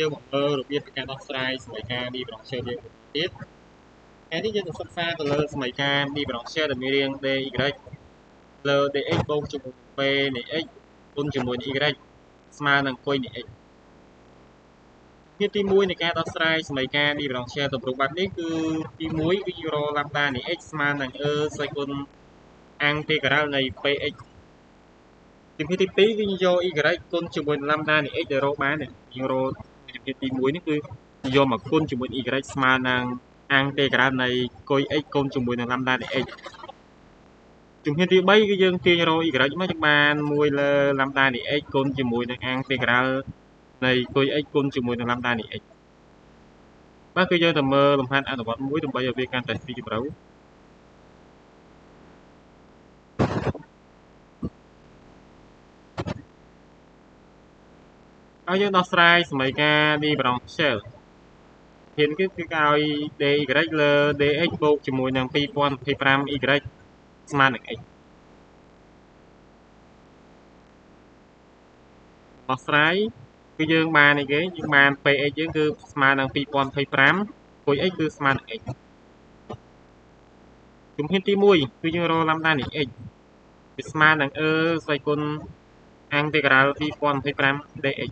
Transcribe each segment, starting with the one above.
យើងមកមើលរបៀបនៃការដោះស្រាយសមីការ differential យើងទៀតថ្ងៃនេះយើងនឹងសិក្សាទៅលើសមីការ differential ដែលមានរាង dy លើ dx បូកជាមួយ p នៃ x គុណជាមួយ y ស្មើនឹងគុយនៃ x ទី1នៃការដោះស្រាយសមីការ differential ទៅរូបបែបនេះគឺទី1គឺរក lambda នៃ x ស្មើនឹង សេគុណអង្តិក្រាលនៃ px ជំហានទី2គឺយក y គុណជាមួយ lambda នៃ x ដែលរកបានយើងរកជំហានទី1នេះគឺយកមកគុណជាមួយ y ស្មើនឹងអង្តិក្រាលនៃគុយ x គុណជាមួយនឹង lambda នៃ x ជំហានទី3គឺយើងទាញរក y មកយើងបាន1លើ lambda នៃ x គុណជាមួយនឹងអង្តិក្រាលនៃគុយ x គុណជាមួយនឹង lambda នៃ x បាទគឺយើងទៅមើលលំហាត់អនុវត្តមួយដើម្បីឲ្យវាកាន់តែស៊ីជម្រៅហើយយើងដោះស្រាយសមីការ differential ហ៊ានគឺឲ្យ dy លើ dx បូកជាមួយនឹង 2025 y ស្មើនឹង x ដោះស្រាយគឺយើងបានអីគេយើងបាន px យើងគឺស្មើនឹង 2025 គុយ x គឺស្មើនឹង x ជំហានទី1គឺយើងរក lambda នៃ x វាស្មើនឹងសេគុណអង្តិក្រាល 2025 dx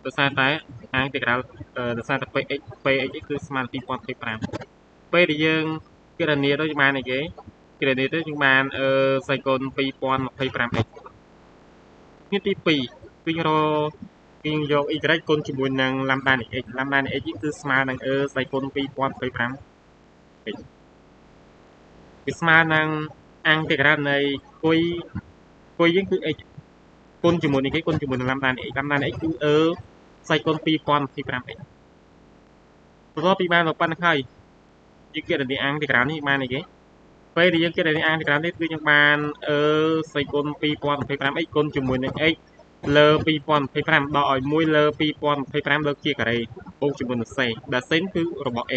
ដោយសារតែអង្តិក្រាលដោយសារតែ px គឺស្មើនឹង 2025 ពេលដែលយើងគណនាទៅយើងបានអីគេគណនាទៅយើងបានសេគុណ 2025x ជំហានទី2គឺយើងយក y គុណជាមួយនឹង lambda នៃ x lambda នៃ x គឺស្មើនឹងសេគុណ 2025x វាស្មើនឹងអង្តិក្រាលនៃគុយយើងគឺ x គុណជាមួយនឹងគេគុណជាមួយនឹង lambda នៃ x lambda នៃ x គឺសេគុណ 2025x បន្ទាប់ពីបានមកប៉ុណ្្នឹងហើយយើងគណនាអង្តិក្រាលនេះបានអីគេពេលដែលយើងគណនាអង្តិក្រាលនេះគឺយើងបានសេគុណ 2025x គុណជាមួយនឹង x លើ2025ដកឲ្យ1លើ2025លើកជាការ៉េបូកជាមួយនឹង c ដែល c គឺរបស់ a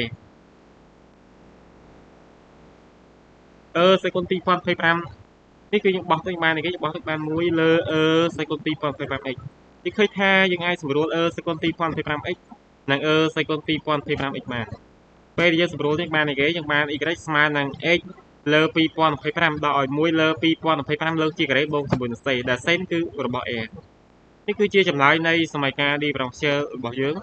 សេគុណ 2025នេះគឺយើងបោះទៅបានអីគេយើងបោះទៅបាន1លើសេគុណ 2025x នេះឃើញថាយើងអាចសម្រួលសេគុណ 2025x និងសេគុណ 2025x បានពេលដែលយើងសម្រួលនេះបានអីគេយើងបាន y ស្មើនឹង x លើ2025ដកឲ្យ1លើ2025លើកជាការ៉េបូកជាមួយនឹង c ដែល c គឺរបស់ a នេះគឺជាចម្លើយនៃសមីការ differential របស់យើង